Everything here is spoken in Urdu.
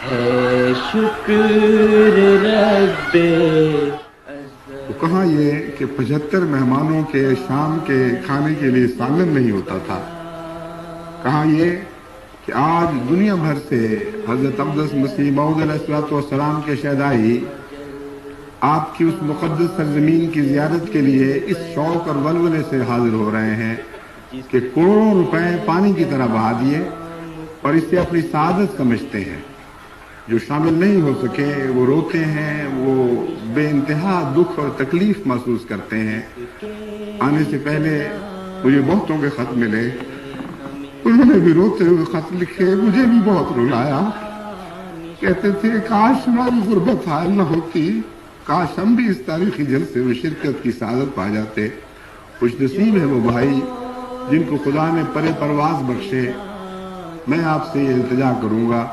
ہے شکر رب. تو کہاں یہ کہ 75 مہمانوں کے شام کے کھانے کے لیے سالن نہیں ہوتا تھا. کہاں یہ کہ آج دنیا بھر سے حضرت اقدس مسیح موعود علیہ السلام کے شہدائی آپ کی اس مقدس سرزمین کی زیارت کے لیے اس شوق اور ولولے سے حاضر ہو رہے ہیں کہ کروڑوں روپے پانی کی طرح بہا دیے اور اسے اپنی سعادت سمجھتے ہیں. جو شامل نہیں ہو سکے وہ روتے ہیں، وہ بے انتہا دکھ اور تکلیف محسوس کرتے ہیں. آنے سے پہلے مجھے بہتوں کے خط ملے، انہوں نے بھی روتے ہوئے خط لکھے، مجھے بھی بہت رلایا. کہتے تھے کاش ہماری غربت حال نہ ہوتی، کاش ہم بھی اس تاریخی جلسے میں شرکت کی سعادت پا جاتے. خوش نصیب ہے وہ بھائی جن کو خدا نے پرے پرواز بخشے. میں آپ سے یہ التجا کروں گا